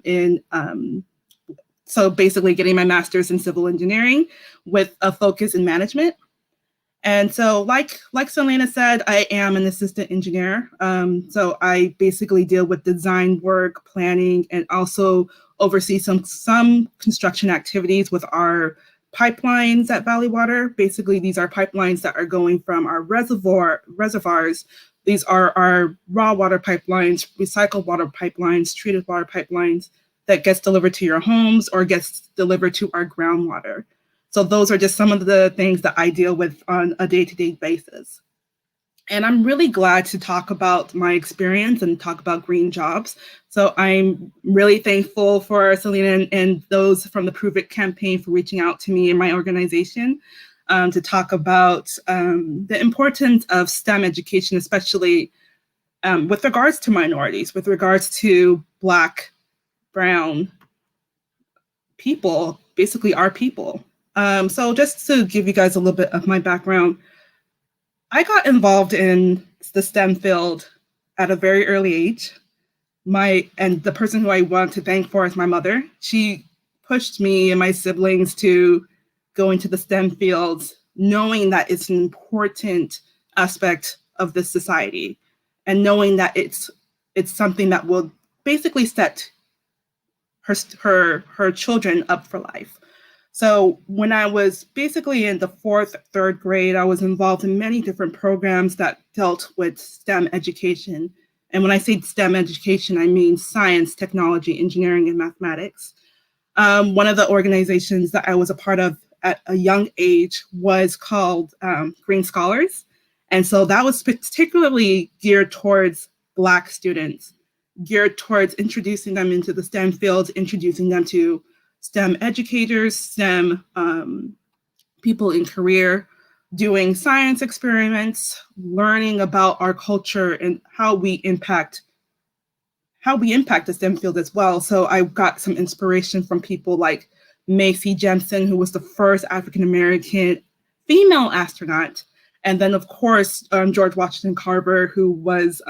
in so basically getting my master's in civil engineering with a focus in management. And so, like Selena said, I am an assistant engineer. So I basically deal with design work, planning, and also oversee some construction activities with our pipelines at Valley Water. Basically, these are pipelines that are going from our reservoirs. These are our raw water pipelines, recycled water pipelines, treated water pipelines that gets delivered to your homes or gets delivered to our groundwater. So those are just some of the things that I deal with on a day-to-day basis. And I'm really glad to talk about my experience and talk about green jobs. So I'm really thankful for Selena and those from the Prove It campaign for reaching out to me and my organization to talk about the importance of STEM education, especially with regards to minorities, with regards to Black, brown people, basically our people. So just to give you guys a little bit of my background, I got involved in the STEM field at a very early age. And the person who I want to thank for is my mother. She pushed me and my siblings to go into the STEM fields, knowing that it's an important aspect of this society, and knowing that it's something that will basically set her children up for life. So when I was basically in the 4th, 3rd grade, I was involved in many different programs that dealt with STEM education. And when I say STEM education, I mean science, technology, engineering, and mathematics. One of the organizations that I was a part of at a young age was called Green Scholars. And so that was particularly geared towards Black students, geared towards introducing them into the STEM fields, introducing them to STEM educators, STEM people in career, doing science experiments, learning about our culture and how we impact the STEM field as well. So I got some inspiration from people like Macy Jemison, who was the first African-American female astronaut. And then, of course, George Washington Carver, who was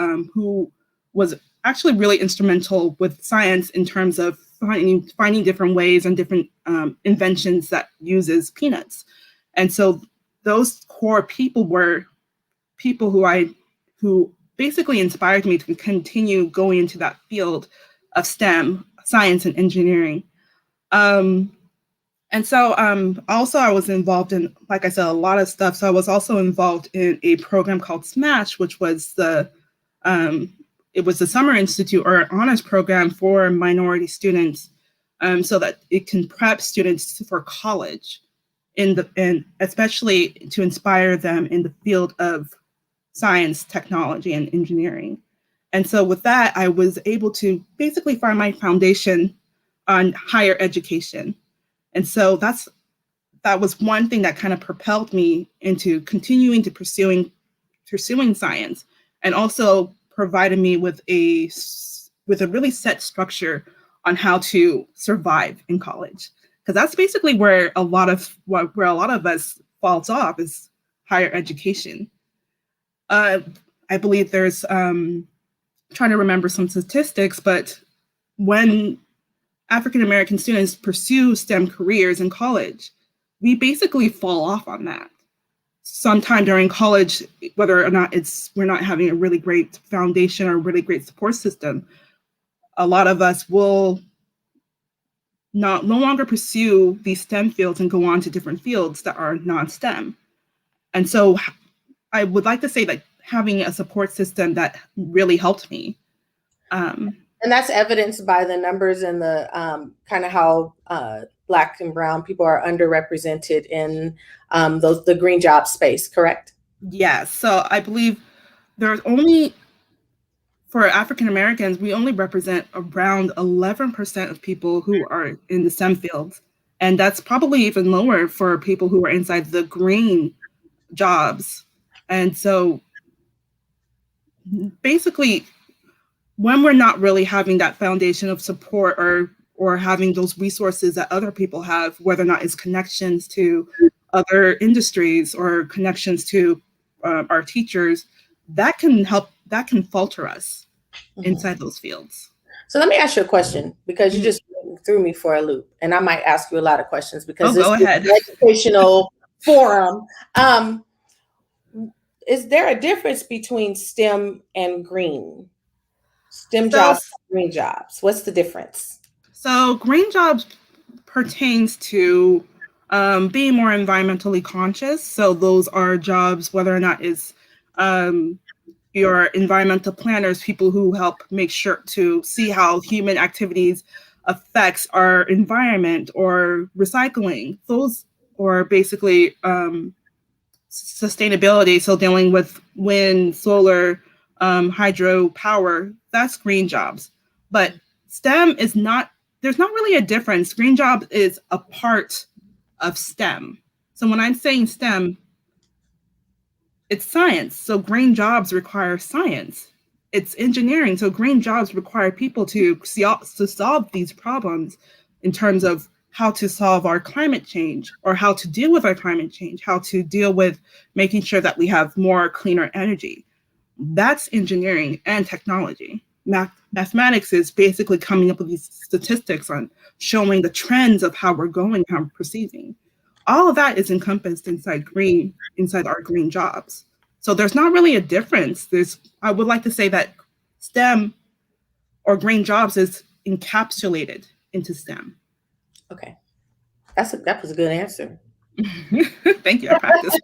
actually really instrumental with science in terms of finding different ways and different inventions that uses peanuts. And so those core people were people who basically inspired me to continue going into that field of STEM, science and engineering. And so also I was involved in, like I said, a lot of stuff. So I was also involved in a program called SMASH, which was it was the Summer Institute or honors program for minority students, so that it can prep students for college, and especially to inspire them in the field of science, technology, and engineering. And so with that, I was able to basically find my foundation on higher education. And so that was one thing that kind of propelled me into continuing to pursuing science, and also provided me with a really set structure on how to survive in college, because that's basically where a lot of us falls off, is higher education. I believe there's trying to remember some statistics, but when African American students pursue STEM careers in college, we basically fall off on that. Sometime during college, whether or not we're not having a really great foundation or a really great support system, a lot of us will no longer pursue these STEM fields and go on to different fields that are non-STEM. And so I would like to say that having a support system that really helped me. And that's evidenced by the numbers and the kind of how Black and brown people are underrepresented in the green job space, correct? Yes. So I believe there's only, for African Americans, we only represent around 11% of people who are in the STEM fields. And that's probably even lower for people who are inside the green jobs. And so basically, when we're not really having that foundation of support or having those resources that other people have, whether or not it's connections to other industries or connections to our teachers, that can falter us inside those fields. So let me ask you a question, because you just threw me for a loop, and I might ask you a lot of questions because this go ahead. is an educational forum. Is there a difference between STEM and green? STEM jobs, green jobs. What's the difference? So green jobs pertains to being more environmentally conscious. So those are jobs, whether or not it's your environmental planners, people who help make sure to see how human activities affects our environment, or recycling. Those, or basically sustainability. So dealing with wind, solar, hydro power, that's green jobs. But STEM is not, there's not really a difference. Green job is a part of STEM. So when I'm saying STEM, it's science. So green jobs require science. It's engineering. So green jobs require people to solve these problems in terms of how to solve our climate change, or how to deal with our climate change, how to deal with making sure that we have more cleaner energy. That's engineering and technology. Mathematics is basically coming up with these statistics on showing the trends of how we're going, how we're perceiving. All of that is encompassed inside our green jobs. So there's not really a difference. I would like to say that STEM or green jobs is encapsulated into STEM. Okay. That was a good answer. Thank you. I practiced.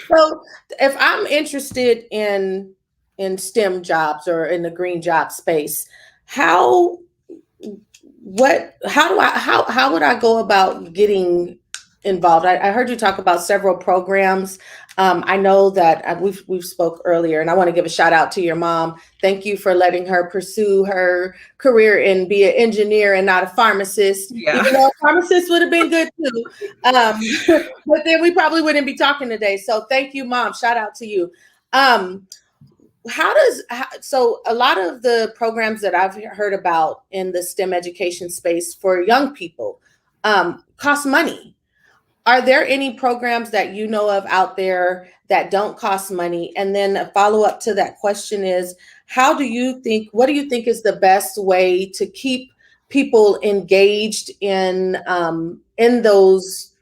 So if I'm interested in STEM jobs or in the green job space, how would I go about getting involved? I heard you talk about several programs. I know that we've spoke earlier, and I want to give a shout out to your mom. Thank you for letting her pursue her career and be an engineer and not a pharmacist. Yeah. Even though a pharmacist would have been good too, but then we probably wouldn't be talking today. So thank you, Mom. Shout out to you. So a lot of the programs that I've heard about in the STEM education space for young people cost money. Are there any programs that you know of out there that don't cost money? And then a follow-up to that question is, what do you think is the best way to keep people engaged in those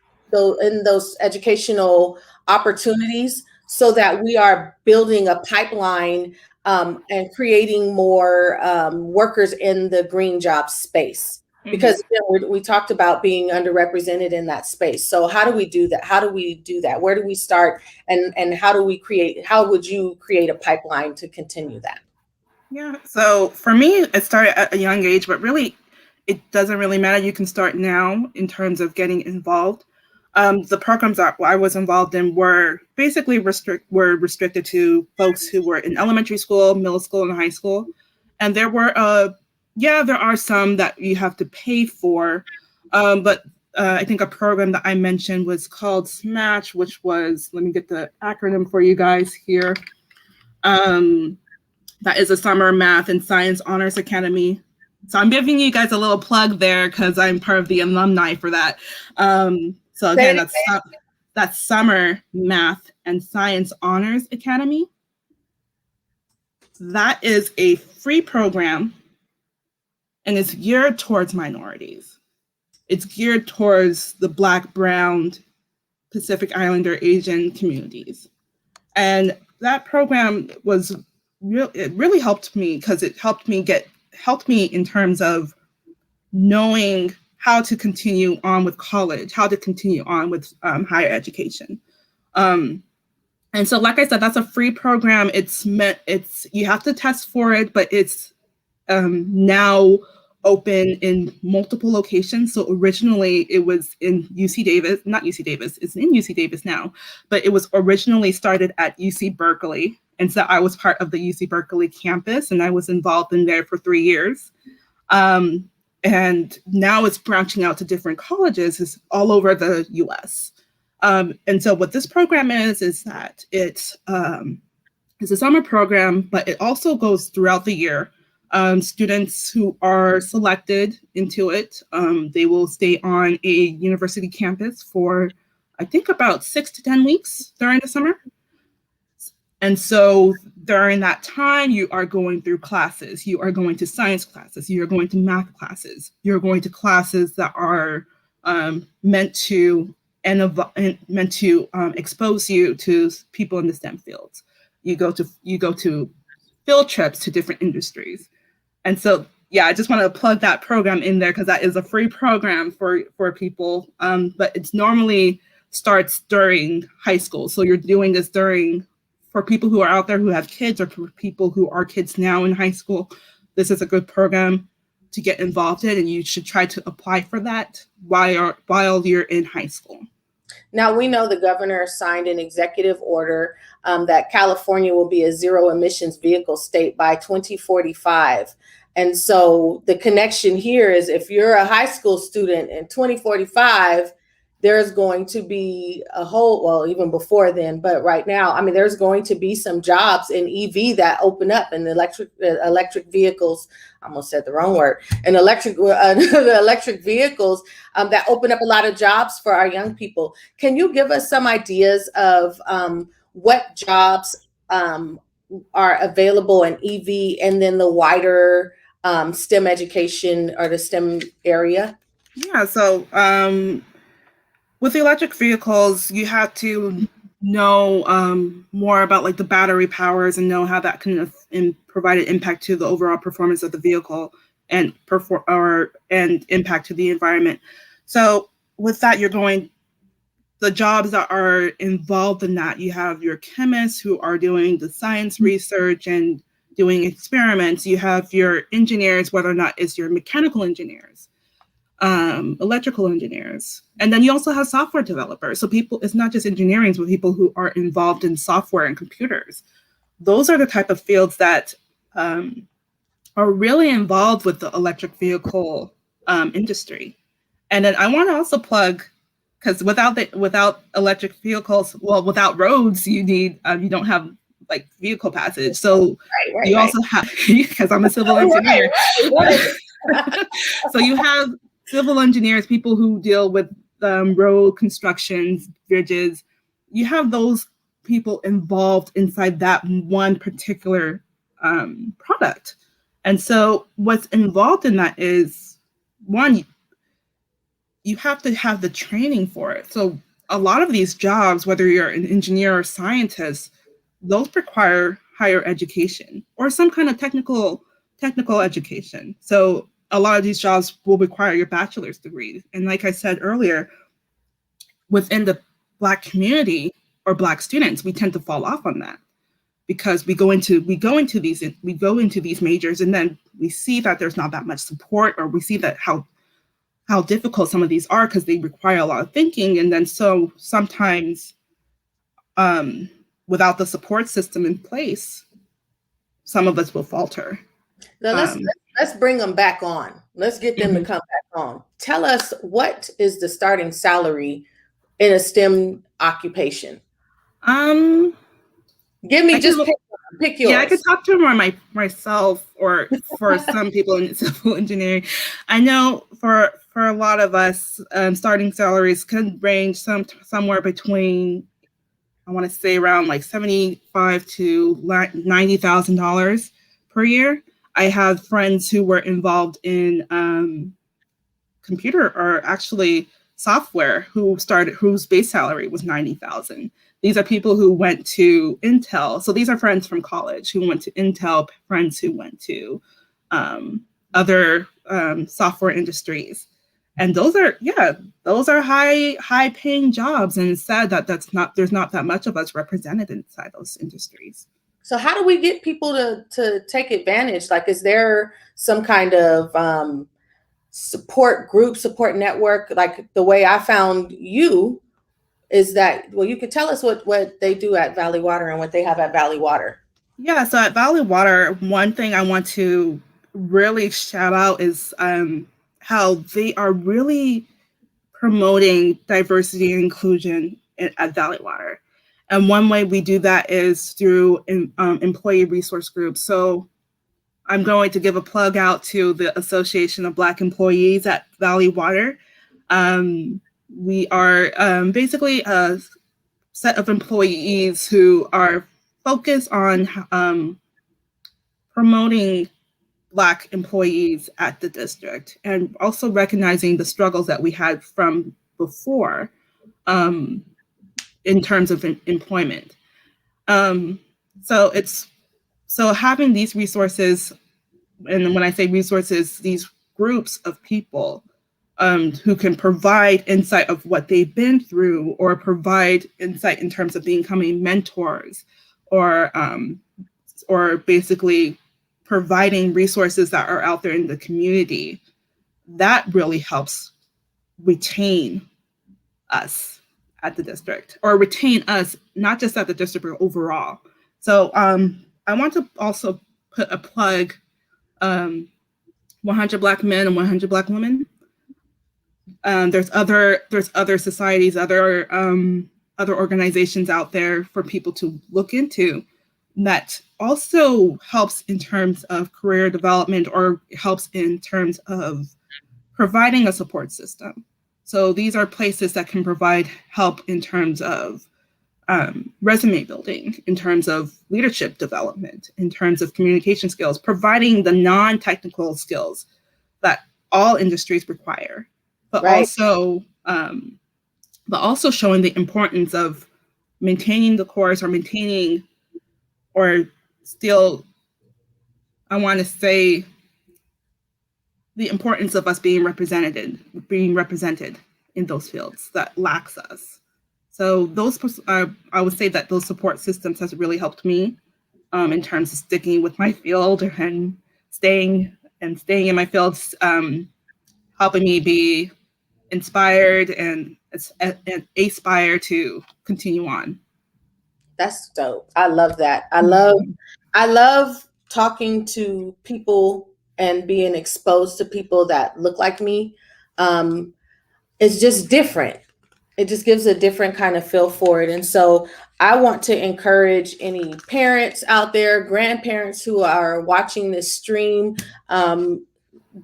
educational opportunities, so that we are building a pipeline and creating more workers in the green job space? Because we talked about being underrepresented in that space. So how do we do that? Where do we start? And how would you create a pipeline to continue that? Yeah. So for me, it started at a young age, but really it doesn't really matter. You can start now in terms of getting involved. The programs that I was involved in were basically restricted to folks who were in elementary school, middle school, and high school. And there were there are some that you have to pay for, but I think a program that I mentioned was called SMATCH, which was, let me get the acronym for you guys here. That is a Summer Math and Science Honors Academy. So I'm giving you guys a little plug there because I'm part of the alumni for that. So again, that's Summer Math and Science Honors Academy. That is a free program, and it's geared towards minorities. It's geared towards the Black, Brown, Pacific Islander, Asian communities. And that program it really helped me, because it helped me in terms of knowing how to continue on with college, how to continue on with higher education. And so, like I said, that's a free program. You have to test for it, but it's now open in multiple locations. So originally it was in UC Davis, not UC Davis, it's in UC Davis now, but it was originally started at UC Berkeley. And so I was part of the UC Berkeley campus, and I was involved in there for 3 years. And now it's branching out to different colleges all over the US. And so what this program is that it's a summer program, but it also goes throughout the year. Students who are selected into it, they will stay on a university campus for, I think, about 6 to 10 weeks during the summer. And so during that time, you are going through classes. You are going to science classes. You're going to math classes. You're going to classes that are meant to expose you to people in the STEM fields. You go to field trips to different industries. And so, yeah, I just want to plug that program in there because that is a free program for people. But it's normally starts during high school. So you're doing this for people who are out there who have kids or for people who are kids now in high school. This is a good program to get involved in, and you should try to apply for that while you're in high school. Now, we know the governor signed an executive order that California will be a zero emissions vehicle state by 2045. And so the connection here is if you're a high school student in 2045, there's going to be even before then, but right now, I mean, there's going to be some jobs in EV that open up in the electric vehicles. I almost said the wrong word. And the electric vehicles that open up a lot of jobs for our young people. Can you give us some ideas of what jobs are available in EV and then the wider STEM education or the STEM area? Yeah, so with the electric vehicles, you have to know more about like the battery powers and know how that can provide an impact to the overall performance of the vehicle and impact to the environment. So with that, the jobs that are involved in that, you have your chemists who are doing the science research and doing experiments. You have your engineers, whether or not it's your mechanical engineers, electrical engineers. And then you also have software developers. So it's not just engineering, but people who are involved in software and computers. Those are the type of fields that are really involved with the electric vehicle industry. And then I want to also plug, because without electric vehicles, without roads, you don't have like vehicle passage. So you also have, because I'm a civil engineer. So you have civil engineers, people who deal with road constructions, bridges. You have those people involved inside that one particular product. And so what's involved in that is, one, you have to have the training for it. So a lot of these jobs, whether you're an engineer or scientist, those require higher education or some kind of technical education. So a lot of these jobs will require your bachelor's degree. And like I said earlier, within the Black community or Black students, we tend to fall off on that because we go into these majors and then we see that there's not that much support, or we see that how difficult some of these are because they require a lot of thinking. And then so sometimes without the support system in place, some of us will falter. Now let's bring them back on. Let's get them to come back on. Tell us, what is the starting salary in a STEM occupation? Give me pick yours. Yeah, I could talk to more myself, or for some people in civil engineering. I know for a lot of us, starting salaries can range somewhere between, I want to say around like $75,000 to $90,000 per year. I have friends who were involved in computer or actually software whose base salary was $90,000. These are people who went to Intel. So these are friends from college who went to Intel, friends who went to other software industries. And those are high paying jobs. And it's sad that there's not that much of us represented inside those industries. So how do we get people to take advantage? Like, is there some kind of support group, support network? Like the way I found you is that, well, you could tell us what they do at Valley Water and what they have at Valley Water. Yeah, so at Valley Water, one thing I want to really shout out is how they are really promoting diversity and inclusion at Valley Water. And one way we do that is through employee resource groups. So I'm going to give a plug out to the Association of Black Employees at Valley Water. We are basically a set of employees who are focus on promoting Black employees at the district, and also recognizing the struggles that we had from before in terms of employment. So having these resources, and when I say resources, these groups of people who can provide insight of what they've been through, or provide insight in terms of becoming mentors, or basically providing resources that are out there in the community, that really helps retain us at the district, or retain us not just at the district, but overall. So I want to also put a plug, 100 Black Men and 100 Black Women. There's other societies, other organizations out there for people to look into, that also helps in terms of career development, or helps in terms of providing a support system. So these are places that can provide help in terms of resume building, in terms of leadership development, in terms of communication skills, providing the non-technical skills that all industries require, but also showing the importance of maintaining the course, or maintaining, or still, I want to say, the importance of us being represented in those fields that lacks us. So those, I would say that those support systems has really helped me in terms of sticking with my field and staying in my field, helping me be inspired and aspire to continue on. That's dope. I love that. I love talking to people and being exposed to people that look like me. It's just different. It just gives a different kind of feel for it. And so I want to encourage any parents out there, grandparents who are watching this stream,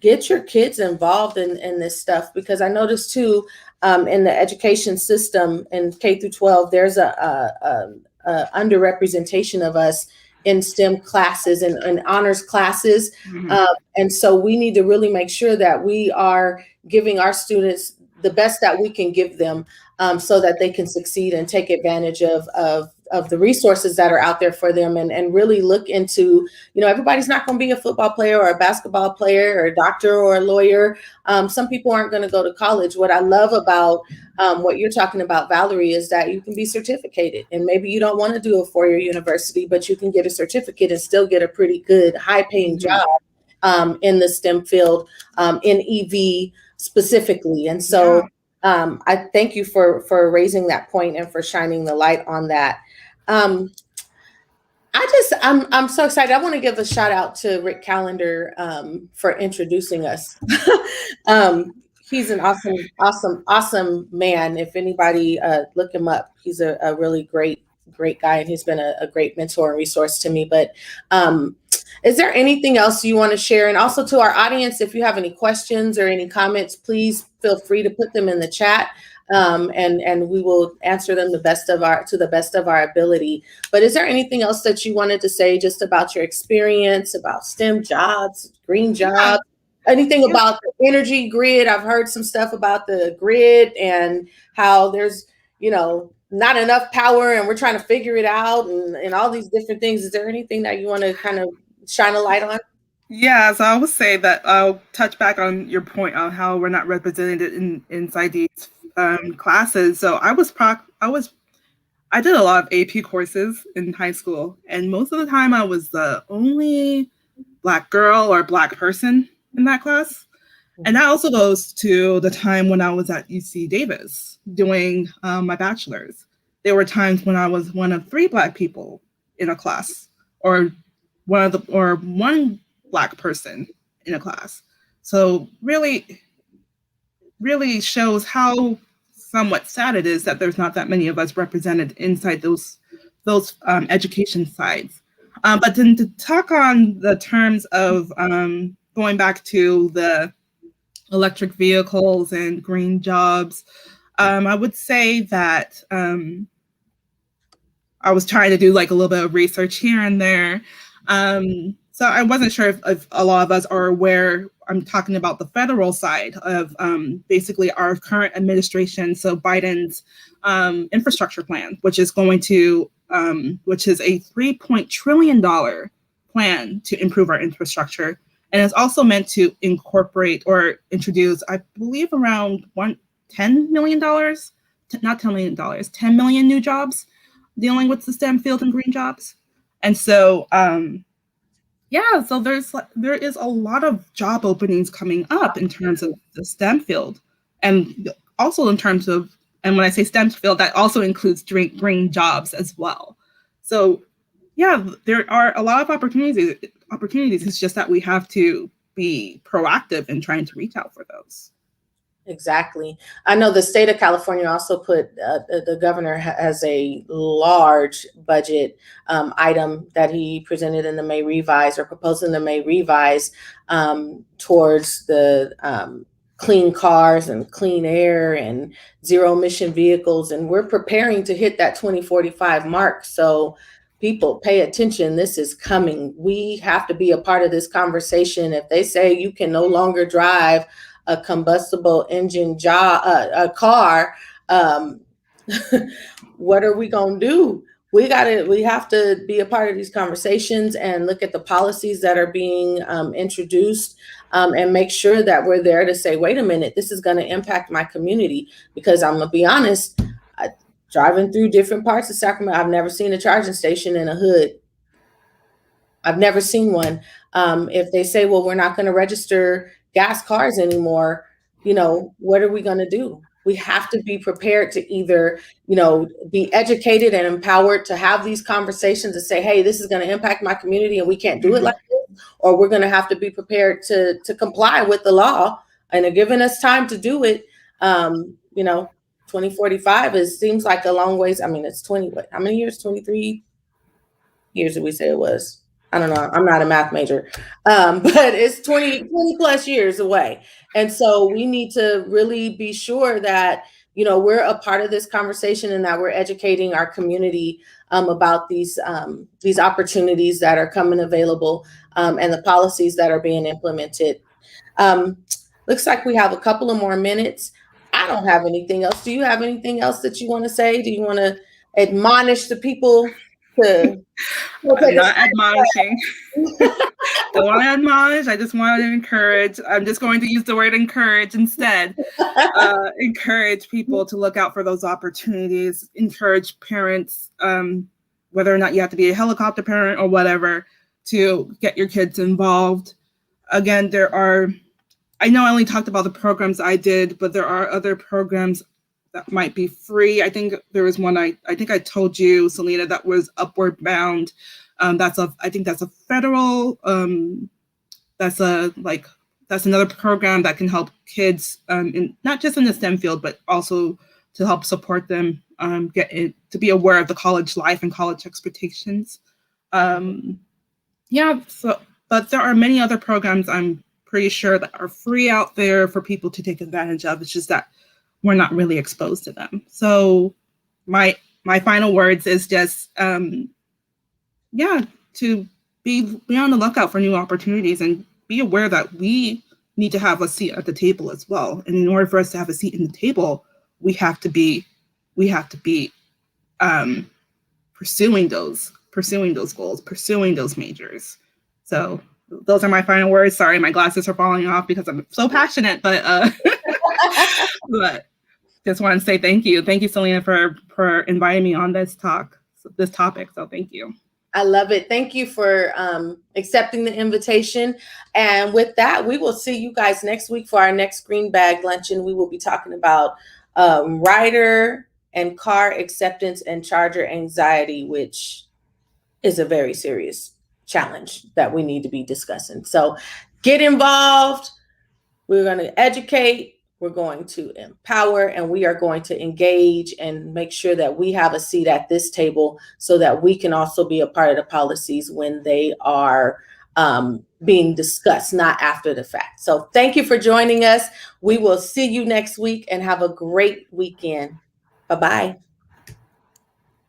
get your kids involved in this stuff, because I noticed too, in the education system in K through 12, there's a underrepresentation of us in STEM classes and honors classes. And so we need to really make sure that we are giving our students the best that we can give them, so that they can succeed and take advantage of the resources that are out there for them, and really look into, everybody's not going to be a football player or a basketball player or a doctor or a lawyer. Some people aren't going to go to college. What I love about what you're talking about, Valerie, is that you can be certificated, and maybe you don't want to do a four-year university, but you can get a certificate and still get a pretty good high-paying job in the STEM field, in EV specifically. And so I thank you for raising that point and for shining the light on that. I'm so excited. I want to give a shout out to Rick Callender for introducing us. He's an awesome man. If anybody look him up, he's a really great guy, and he's been a great mentor and resource to me. But is there anything else you want to share? And also to our audience, if you have any questions or any comments, please feel free to put them in the chat, and we will answer them to the best of our ability. But is there anything else that you wanted to say just about your experience, about STEM jobs, green jobs, anything about the energy grid? I've heard some stuff about the grid and how there's, not enough power and we're trying to figure it out, and all these different things. Is there anything that you want to kind of shine a light on? Yeah, so I would say that I'll touch back on your point on how we're not represented inside these classes. So I did a lot of AP courses in high school, and most of the time I was the only Black girl or Black person in that class. And that also goes to the time when I was at UC Davis doing my bachelor's. There were times when I was one of 3 Black people in a class, or one Black person in a class. So really shows how somewhat sad it is that there's not that many of us represented inside those education sides. But then to talk on the terms of going back to the electric vehicles and green jobs, I would say that I was trying to do like a little bit of research here and there. So I wasn't sure if a lot of us are aware. I'm talking about the federal side of basically our current administration. So Biden's infrastructure plan, which is going to, which is a $3 trillion plan to improve our infrastructure. And it's also meant to incorporate or introduce, I believe, around $10 million, not $10 million, 10 million new jobs dealing with the STEM field and green jobs. And so, yeah, so there is a lot of job openings coming up in terms of the STEM field, and also in terms of, and when I say STEM field, that also includes green jobs as well. So, yeah, there are a lot of opportunities. It's just that we have to be proactive in trying to reach out for those. Exactly. I know the state of California also put, the governor has a large budget item that he presented in the May revise, or proposed in the May revise, towards the clean cars and clean air and zero emission vehicles. And we're preparing to hit that 2045 mark. So people, pay attention. This is coming. We have to be a part of this conversation. If they say you can no longer drive a combustible engine a car, what are we going to do? We have to be a part of these conversations and look at the policies that are being introduced, and make sure that we're there to say, wait a minute, this is going to impact my community. Because I'm going to be honest, driving through different parts of Sacramento, I've never seen a charging station in a hood. I've never seen one. If they say, well, we're not going to register gas cars anymore, what are we going to do? We have to be prepared to either, be educated and empowered to have these conversations and say, hey, this is going to impact my community and we can't do it like this, or we're going to have to be prepared to comply with the law, and they're giving us time to do it. 2045 seems like a long ways. I mean, it's 20, how many years? 23 years did we say it was? I don't know. I'm not a math major, but it's 20 plus years away. And so we need to really be sure that, we're a part of this conversation and that we're educating our community about these opportunities that are coming available, and the policies that are being implemented. Looks like we have a couple of more minutes. I don't have anything else. Do you have anything else that you want to say? Do you want to admonish the people to... I'm not admonishing. Don't want to admonish. I just want to encourage. I'm just going to use the word encourage instead. Encourage people to look out for those opportunities. Encourage parents, whether or not you have to be a helicopter parent or whatever, to get your kids involved. Again, I know I only talked about the programs I did, but there are other programs that might be free. I think there was one I think I told you, Selena, that was Upward Bound. I think that's a federal, that's another program that can help kids, not just in the STEM field, but also to help support them to be aware of the college life and college expectations. But there are many other programs I'm pretty sure that are free out there for people to take advantage of. It's just that we're not really exposed to them. So my final words is just, to be on the lookout for new opportunities and be aware that we need to have a seat at the table as well. And in order for us to have a seat in the table, we have to be pursuing those goals, pursuing those majors. So those are my final words. Sorry, my glasses are falling off because I'm so passionate, but but just want to say thank you. Thank you, Selena, for inviting me on this topic. So thank you. I love it. Thank you for accepting the invitation. And with that, we will see you guys next week for our next Green Bag Luncheon. We will be talking about rider and car acceptance and charger anxiety, which is a very serious challenge that we need to be discussing. So get involved. We're going to educate. We're going to empower, and we are going to engage and make sure that we have a seat at this table so that we can also be a part of the policies when they are being discussed, not after the fact. So thank you for joining us. We will see you next week and have a great weekend. Bye-bye.